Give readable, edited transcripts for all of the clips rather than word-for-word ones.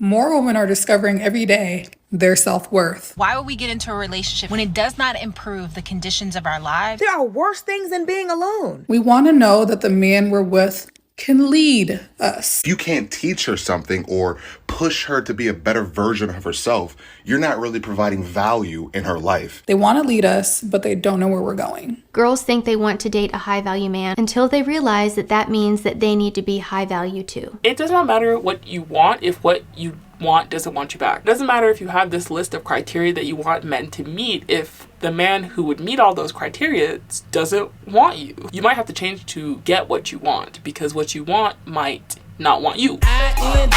More women are discovering every day their self-worth. Why would we get into a relationship when it does not improve the conditions of our lives? There are worse things than being alone. We want to know that the man we're with can lead us. If you can't teach her something or push her to be a better version of herself, you're not really providing value in her life. They want to lead us, but they don't know where we're going. Girls think they want to date a high-value man until they realize that that means that they need to be high-value too. It does not matter what you want if what you want doesn't want you back. It doesn't matter if you have this list of criteria that you want men to meet if the man who would meet all those criteria doesn't want you. You might have to change to get what you want, because what you want might not want you. INDEPENDENT,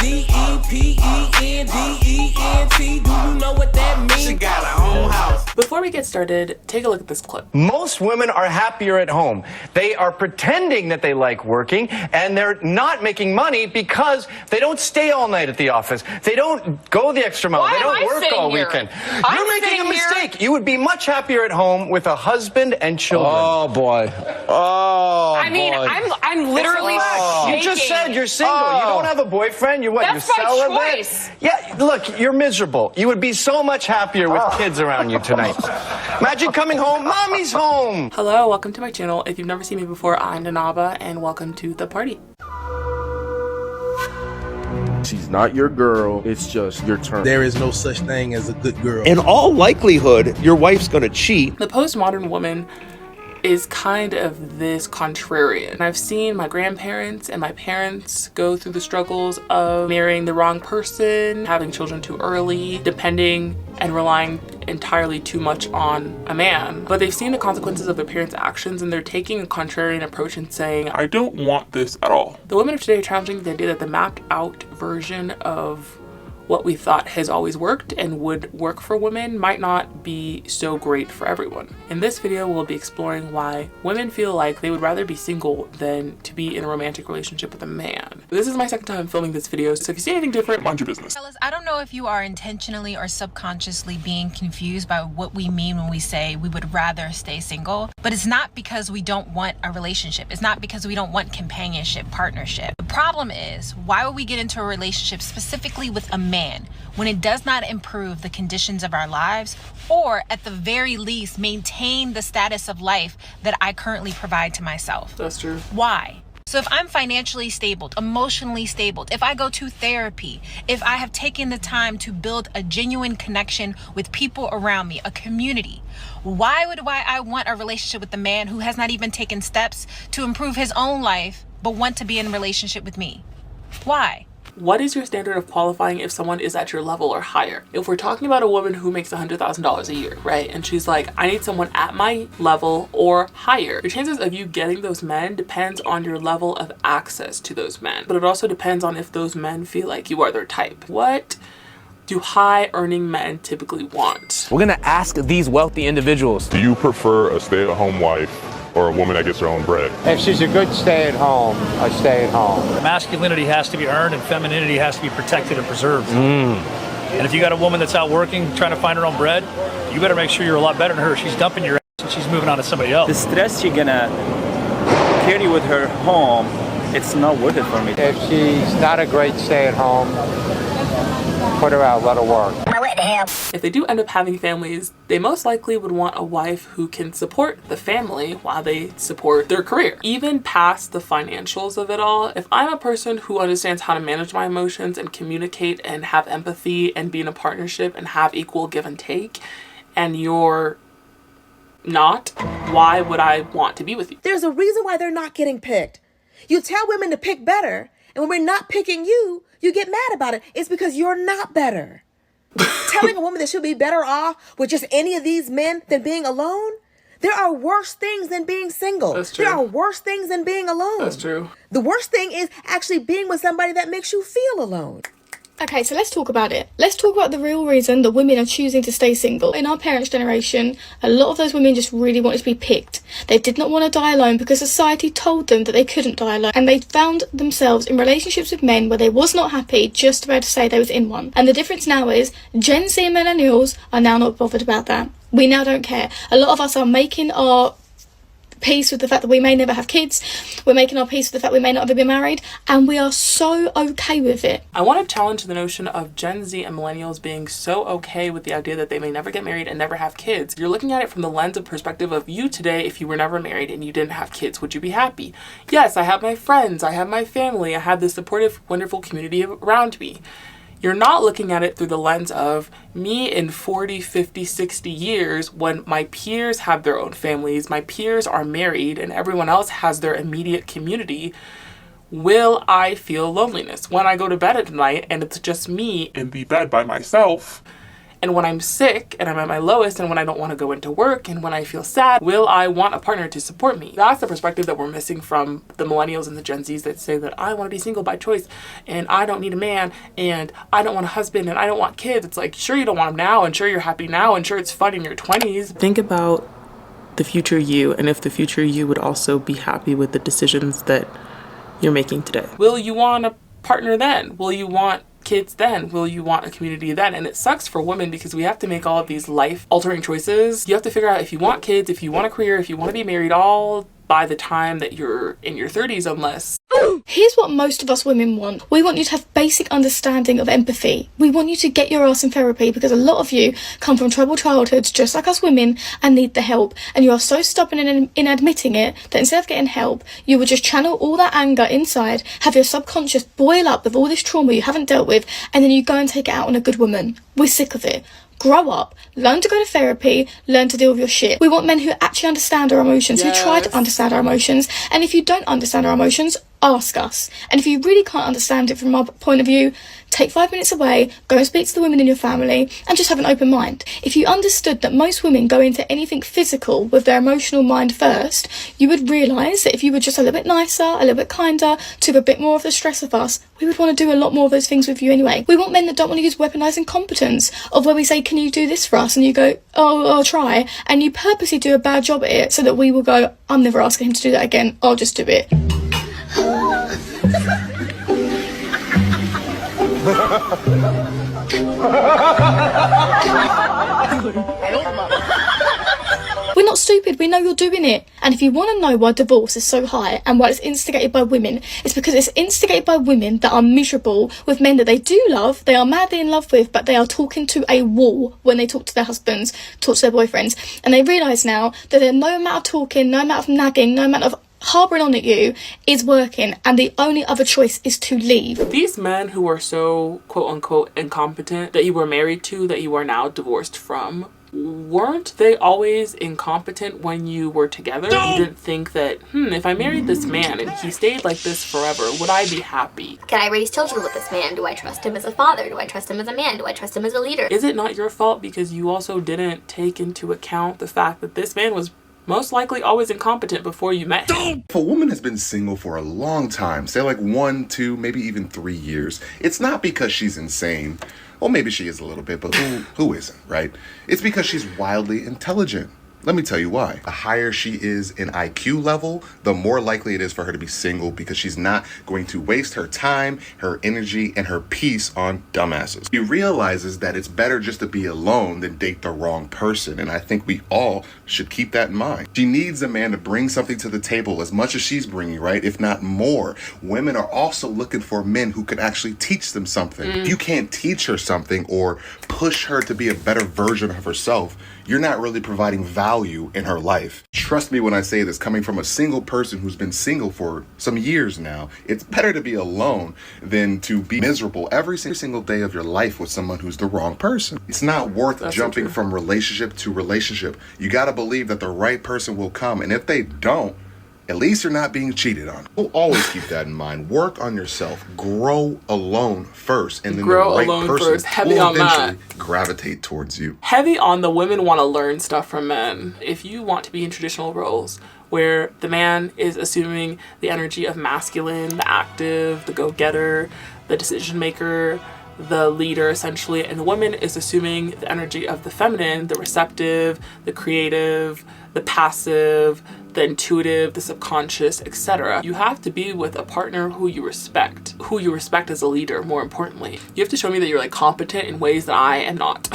do you know what that means? She got her own house. Before we get started, take a look at this clip. Most women are happier at home. They are pretending that they like working, and they're not making money because they don't stay all night at the office. They don't go the extra mile. They don't work all weekend. You're making a mistake. You would be much happier at home with a husband and children. Oh boy. Oh. I mean, boy. I'm literally shaking. You just said you're single. You don't have a boyfriend. You're what? That's You're my celibate. choice. Yeah. Look, you're miserable. You would be so much happier with kids around you tonight. Imagine coming home. Mommy's home. Hello, welcome to my channel. If you've never seen me before, I'm Danaba, and welcome to the party. She's not your girl. It's just your turn. There is no such thing as a good girl. In all likelihood, your wife's gonna cheat. The postmodern woman is kind of this contrarian. I've seen my grandparents and my parents go through the struggles of marrying the wrong person, having children too early, depending and relying entirely too much on a man. But they've seen the consequences of their parents' actions, and they're taking a contrarian approach and saying, I don't want this at all. The women of today are challenging the idea that the mapped out version of what we thought has always worked and would work for women might not be so great for everyone. In this video, we'll be exploring why women feel like they would rather be single than to be in a romantic relationship with a man. This is my second time filming this video, so if you see anything different, mind your business. Fellas, I don't know if you are intentionally or subconsciously being confused by what we mean when we say we would rather stay single, but it's not because we don't want a relationship. It's not because we don't want companionship, partnership. The problem is, why would we get into a relationship specifically with a man when it does not improve the conditions of our lives, or at the very least maintain the status of life that I currently provide to myself? That's true. Why? So if I'm financially stable, emotionally stable, if I go to therapy, if I have taken the time to build a genuine connection with people around me, a community, why would I want a relationship with a man who has not even taken steps to improve his own life but want to be in a relationship with me? Why? What is your standard of qualifying if someone is at your level or higher? If we're talking about a woman who makes $100,000 a year, right? And she's like, I need someone at my level or higher. Your chances of you getting those men depends on your level of access to those men. But it also depends on if those men feel like you are their type. What do high earning men typically want? We're gonna ask these wealthy individuals. Do you prefer a stay-at-home wife or a woman that gets her own bread? If she's a good stay-at-home, I stay at home. Masculinity has to be earned and femininity has to be protected and preserved. And if you got a woman that's out working, trying to find her own bread, you better make sure you're a lot better than her. She's dumping your ass and she's moving on to somebody else. The stress she's gonna carry with her home, it's not worth it for me. If she's not a great stay-at-home, put her out, let her work. If they do end up having families, they most likely would want a wife who can support the family while they support their career. Even past the financials of it all, if I'm a person who understands how to manage my emotions and communicate and have empathy and be in a partnership and have equal give and take, and you're not, why would I want to be with you? There's a reason why they're not getting picked. You tell women to pick better, and when we're not picking you, you get mad about it. It's because you're not better. Telling a woman that she'll be better off with just any of these men than being alone? There are worse things than being single. That's true. There are worse things than being alone. That's true. The worst thing is actually being with somebody that makes you feel alone. Okay, so let's talk about it. Let's talk about the real reason that women are choosing to stay single. In our parents' generation, a lot of those women just really wanted to be picked. They did not want to die alone because society told them that they couldn't die alone. And they found themselves in relationships with men where they was not happy just about to say they was in one. And the difference now is Gen Z and millennials are now not bothered about that. We now don't care. A lot of us are making our peace with the fact that we may never have kids. We're making our peace with the fact we may not ever be married, and we are so okay with it. I want to challenge the notion of Gen Z and millennials being so okay with the idea that they may never get married and never have kids. You're looking at it from the lens of perspective of you today. If you were never married and you didn't have kids, would you be happy? Yes, I have my friends, I have my family, I have this supportive, wonderful community around me. You're not looking at it through the lens of me in 40, 50, 60 years when my peers have their own families, my peers are married, and everyone else has their immediate community. Will I feel loneliness when I go to bed at night and it's just me in the bed by myself? And when I'm sick and I'm at my lowest and when I don't want to go into work and when I feel sad, will I want a partner to support me? That's the perspective that we're missing from the millennials and the Gen Zs that say that I want to be single by choice and I don't need a man and I don't want a husband and I don't want kids. It's like, sure, you don't want them now and sure, you're happy now and sure, it's fun in your 20s. Think about the future you and if the future you would also be happy with the decisions that you're making today. Will you want a partner then? Will you want kids then? Will you want a community then? And it sucks for women because we have to make all of these life altering choices. You have to figure out if you want kids, if you want a career, if you want to be married all by the time that you're in your 30s, unless... Here's what most of us women want. We want you to have basic understanding of empathy. We want you to get your ass in therapy because a lot of you come from troubled childhoods just like us women and need the help. And you are so stubborn in admitting it that instead of getting help, you would just channel all that anger inside, have your subconscious boil up with all this trauma you haven't dealt with, and then you go and take it out on a good woman. We're sick of it. Grow up, learn to go to therapy, learn to deal with your shit. We want men who actually understand our emotions, who try to understand our emotions. And if you don't understand our emotions, ask us. And if you really can't understand it from our point of view, take 5 minutes away, go and speak to the women in your family, and just have an open mind. If you understood that most women go into anything physical with their emotional mind first, you would realise that if you were just a little bit nicer, a little bit kinder, took a bit more of the stress of us, we would want to do a lot more of those things with you anyway. We want men that don't want to use weaponised incompetence, of where we say, can you do this for us? And you go, oh, I'll try. And you purposely do a bad job at it so that we will go, I'm never asking him to do that again, I'll just do it. We're not stupid, we know you're doing it. And if you want to know why divorce is so high and why it's instigated by women, it's because it's instigated by women that are miserable with men that they do love, they are madly in love with, but they are talking to a wall when they talk to their husbands, talk to their boyfriends. And they realise now that there's no amount of talking, no amount of nagging, no amount of harboring on at you is working, and the only other choice is to leave. These men who are so quote-unquote incompetent that you were married to, that you are now divorced from, weren't they always incompetent when you were together? You didn't think that, if I married this man and he stayed like this forever, would I be happy? Can I raise children with this man? Do I trust him as a father? Do I trust him as a man? Do I trust him as a leader? Is it not your fault because you also didn't take into account the fact that this man was most likely always incompetent before you met him? If a woman has been single for a long time, say like 1, 2, maybe even 3 years, it's not because she's insane. Well, maybe she is a little bit, but who isn't, right? It's because she's wildly intelligent. Let me tell you why. The higher she is in IQ level, the more likely it is for her to be single because she's not going to waste her time, her energy, and her peace on dumbasses. She realizes that it's better just to be alone than date the wrong person, and I think we all should keep that in mind. She needs a man to bring something to the table as much as she's bringing, right? If not more. Women are also looking for men who can actually teach them something. If you can't teach her something or push her to be a better version of herself, you're not really providing value in her life. Trust me when I say this, coming from a single person who's been single for some years now, it's better to be alone than to be miserable every single day of your life with someone who's the wrong person. It's not worth jumping from relationship to relationship. You gotta believe that the right person will come, and if they don't, at least you're not being cheated on. We'll always keep that in mind. Work on yourself. Grow alone first, and then the right person will eventually gravitate towards you. Heavy on the women want to learn stuff from men. If you want to be in traditional roles where the man is assuming the energy of masculine, the active, the go-getter, the decision maker, the leader essentially, and the woman is assuming the energy of the feminine, the receptive, the creative, the passive, the intuitive, the subconscious, etc. You have to be with a partner who you respect as a leader, more importantly. You have to show me that you're like competent in ways that I am not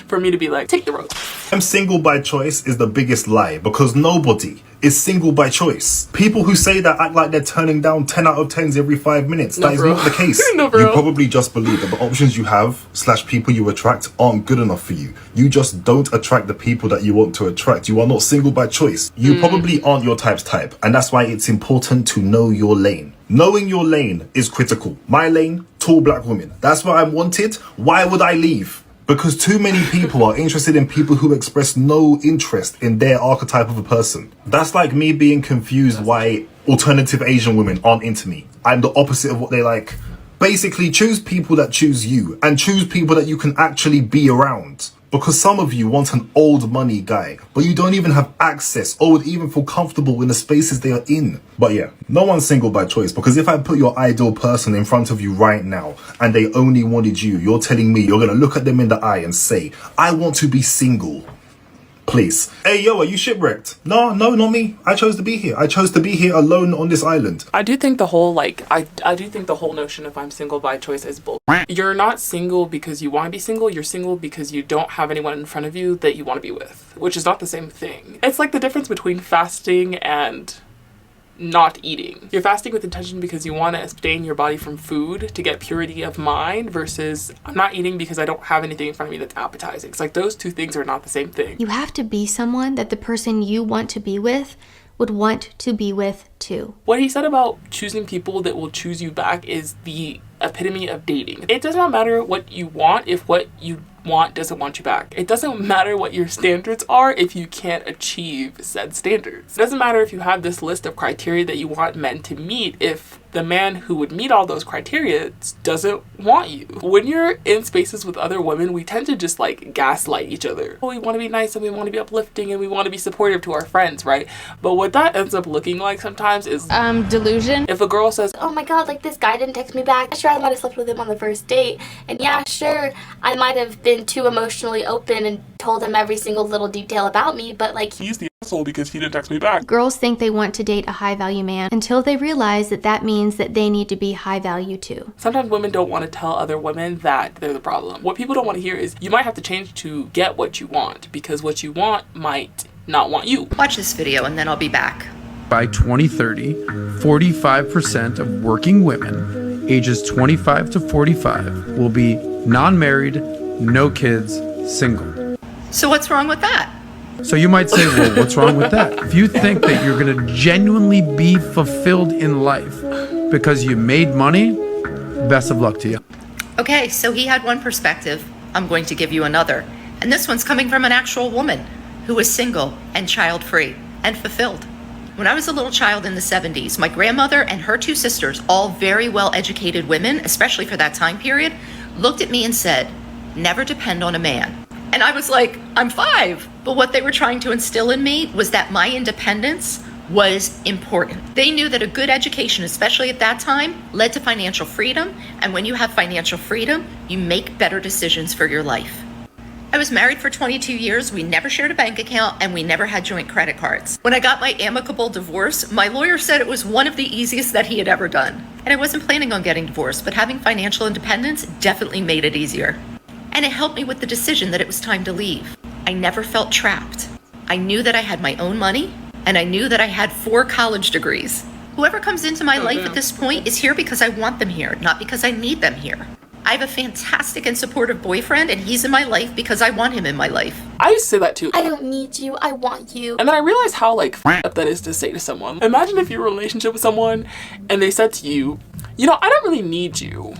for me to be like, take the road. I'm single by choice is the biggest lie, because nobody is single by choice. People who say that act like they're turning down 10 out of 10s every 5 minutes. That is not the case. You probably just believe that the options you have / people you attract aren't good enough for you. You just don't attract the people that you want to attract. You are not single by choice. You probably aren't your type's type, and that's why it's important to know your lane. Knowing your lane is critical. My lane, tall black women. That's what I'm wanted. Why would I leave? Because too many people are interested in people who express no interest in their archetype of a person. That's like me being confused why alternative Asian women aren't into me. I'm the opposite of what they like. Basically, choose people that choose you, and choose people that you can actually be around. Because some of you want an old money guy, but you don't even have access or would even feel comfortable in the spaces they are in. But yeah, no one's single by choice, because if I put your ideal person in front of you right now and they only wanted you, you're telling me you're gonna look at them in the eye and say, I want to be single. Please. Hey, yo, are you shipwrecked? No, not me. I chose to be here. I chose to be here alone on this island. I do think the whole, I do think the whole notion of I'm single by choice is bull. You're not single because you want to be single. You're single because you don't have anyone in front of you that you want to be with, which is not the same thing. It's like the difference between fasting and not eating. You're fasting with intention because you want to abstain your body from food to get purity of mind, versus I'm not eating because I don't have anything in front of me that's appetizing. It's like those two things are not the same thing. You have to be someone that the person you want to be with would want to be with too. What he said about choosing people that will choose you back is the epitome of dating. It does not matter what you want if what you want doesn't want you back. It doesn't matter what your standards are if you can't achieve said standards. It doesn't matter if you have this list of criteria that you want men to meet if the man who would meet all those criteria doesn't want you. When you're in spaces with other women, we tend to just like gaslight each other. Oh, we want to be nice and we want to be uplifting and we want to be supportive to our friends, right? But what that ends up looking like sometimes is delusion. If a girl says, oh my god, like this guy didn't text me back. Sure, I might have slept with him on the first date. And yeah, sure, I might have been too emotionally open and told him every single little detail about me, but like he's the asshole because he didn't text me back. Girls think they want to date a high value man until they realize that that means that they need to be high value too. Sometimes women don't want to tell other women that they're the problem. What people don't want to hear is you might have to change to get what you want, because what you want might not want you. Watch this video and then I'll be back. By 2030, 45% of working women ages 25 to 45 will be non-married, no kids, single. So what's wrong with that? So you might say, well, what's wrong with that? If you think that you're going to genuinely be fulfilled in life because you made money, best of luck to you. Okay, so he had one perspective. I'm going to give you another. And this one's coming from an actual woman who was single and child-free and fulfilled. When I was a little child in the 70s, my grandmother and her two sisters, all very well-educated women, especially for that time period, looked at me and said, never depend on a man. And I was like, I'm 5. But what they were trying to instill in me was that my independence was important. They knew that a good education, especially at that time, led to financial freedom. And when you have financial freedom, you make better decisions for your life. I was married for 22 years. We never shared a bank account and we never had joint credit cards. When I got my amicable divorce, my lawyer said it was one of the easiest that he had ever done. And I wasn't planning on getting divorced, but having financial independence definitely made it easier. And it helped me with the decision that it was time to leave. I never felt trapped. I knew that I had my own money, and I knew that I had 4 college degrees. Whoever comes into my life at this point is here because I want them here, not because I need them here. I have a fantastic and supportive boyfriend, and he's in my life because I want him in my life. I used to say that too. I don't need you, I want you. And then I realized how up that is to say to someone. Imagine if you're in a relationship with someone and they said to you, you know, I don't really need you.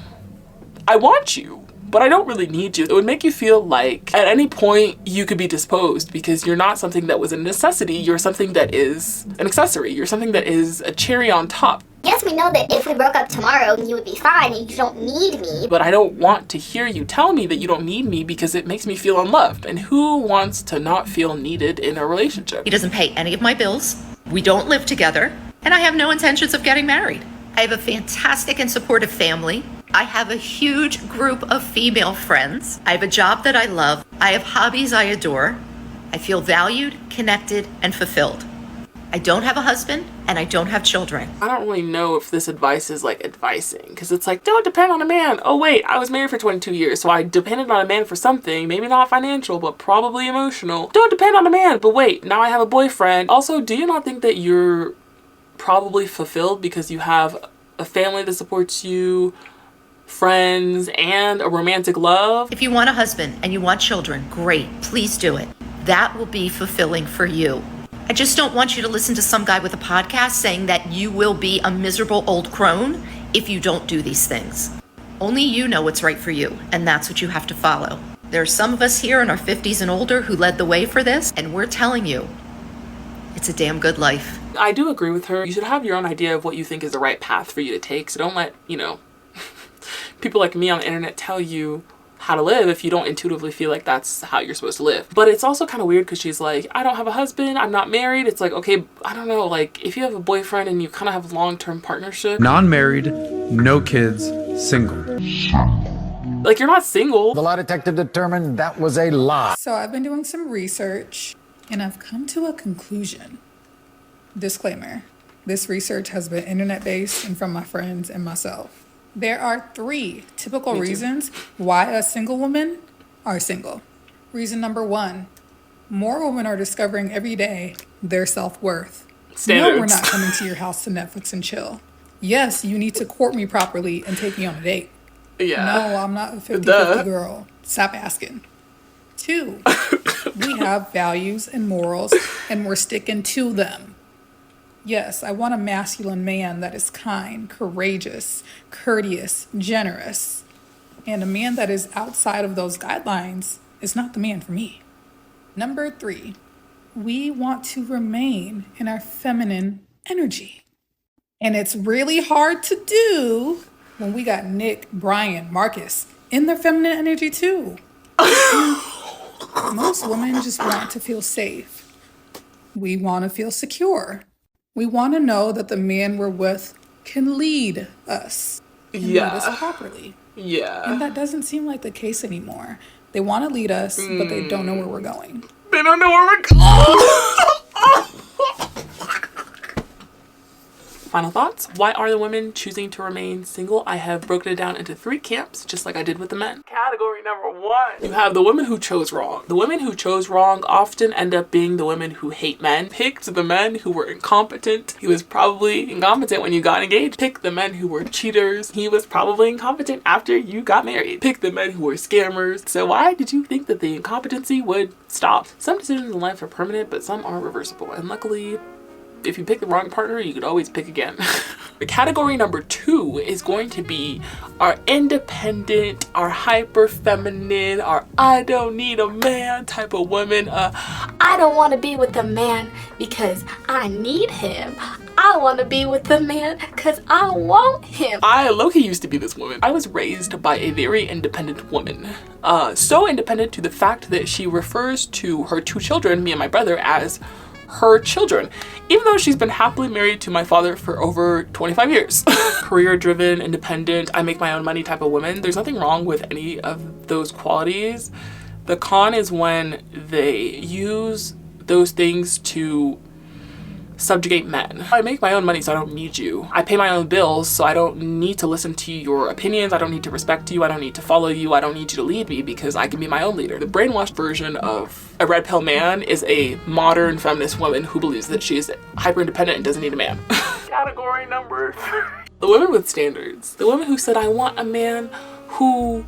I want you, but I don't really need you. It would make you feel like at any point you could be disposed because you're not something that was a necessity. You're something that is an accessory. You're something that is a cherry on top. Yes, we know that if we broke up tomorrow, you would be fine and you don't need me. But I don't want to hear you tell me that you don't need me because it makes me feel unloved. And who wants to not feel needed in a relationship? He doesn't pay any of my bills. We don't live together. And I have no intentions of getting married. I have a fantastic and supportive family. I have a huge group of female friends. I have a job that I love. I have hobbies I adore. I feel valued, connected, and fulfilled. I don't have a husband and I don't have children. I don't really know if this advice is like advising, because it's like, don't depend on a man. Oh wait, I was married for 22 years, so I depended on a man for something, maybe not financial, but probably emotional. Don't depend on a man, but wait, now I have a boyfriend. Also, do you not think that you're probably fulfilled because you have a family that supports you, friends, and a romantic love? If you want a husband and you want children, great, please do it. That will be fulfilling for you. I just don't want you to listen to some guy with a podcast saying that you will be a miserable old crone if you don't do these things. Only you know what's right for you, and that's what you have to follow. There are some of us here in our 50s and older who led the way for this, and we're telling you, it's a damn good life. I do agree with her. You should have your own idea of what you think is the right path for you to take, so don't let, people like me on the internet tell you how to live if you don't intuitively feel like that's how you're supposed to live. But it's also kind of weird because she's like, I don't have a husband, I'm not married. It's like, okay, I don't know, like if you have a boyfriend and you kind of have long-term partnership. Non-married, no kids, single. Like you're not single. The lie detector determined that was a lie. So I've been doing some research and I've come to a conclusion. Disclaimer, this research has been internet-based and from my friends and myself. There are 3 typical reasons why a single woman are single. Reason number 1, more women are discovering every day their self-worth. Standards. No, we're not coming to your house to Netflix and chill. Yes, you need to court me properly and take me on a date. Yeah. No, I'm not a 50-50 girl. Stop asking. 2, we have values and morals and we're sticking to them. Yes, I want a masculine man that is kind, courageous, courteous, generous. And a man that is outside of those guidelines is not the man for me. Number 3, we want to remain in our feminine energy. And it's really hard to do when we got Nick, Brian, Marcus in their feminine energy too. Most women just want to feel safe. We want to feel secure. We want to know that the man we're with can lead us and lead us properly. Yeah. And that doesn't seem like the case anymore. They want to lead us, but they don't know where we're going. They don't know where we're going. Final thoughts? Why are the women choosing to remain single? I have broken it down into 3 camps, just like I did with the men. Category number 1. You have the women who chose wrong. The women who chose wrong often end up being the women who hate men. Picked the men who were incompetent. He was probably incompetent when you got engaged. Pick the men who were cheaters. He was probably incompetent after you got married. Pick the men who were scammers. So why did you think that the incompetency would stop? Some decisions in life are permanent, but some are reversible. And luckily, if you pick the wrong partner, you could always pick again. The category number 2 is going to be our independent, our hyper feminine, our I don't need a man type of woman. I don't want to be with a man because I need him. I want to be with the man because I want him. I low-key used to be this woman. I was raised by a very independent woman. So independent to the fact that she refers to her 2 children, me and my brother, as her children, even though she's been happily married to my father for over 25 years. Career-driven, independent, I make my own money type of woman. There's nothing wrong with any of those qualities. The con is when they use those things to subjugate men. I make my own money, so I don't need you. I pay my own bills, so I don't need to listen to your opinions. I don't need to respect you. I don't need to follow you. I don't need you to lead me because I can be my own leader. The brainwashed version of a red pill man is a modern feminist woman who believes that she is hyper independent and doesn't need a man. Category number 3. The women with standards. The women who said, I want a man who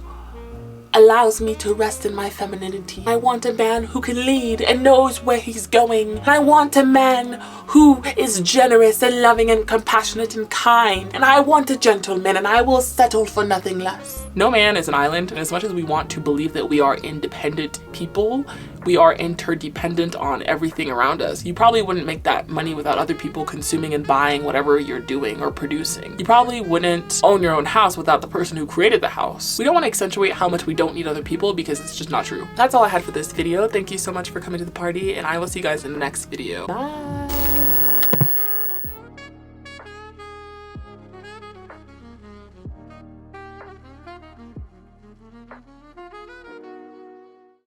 allows me to rest in my femininity. I want a man who can lead and knows where he's going. I want a man who is generous and loving and compassionate and kind. And I want a gentleman, and I will settle for nothing less. No man is an island, and as much as we want to believe that we are independent people, we are interdependent on everything around us. You probably wouldn't make that money without other people consuming and buying whatever you're doing or producing. You probably wouldn't own your own house without the person who created the house. We don't want to accentuate how much we don't need other people because it's just not true. That's all I had for this video. Thank you so much for coming to the party, and I will see you guys in the next video. Bye.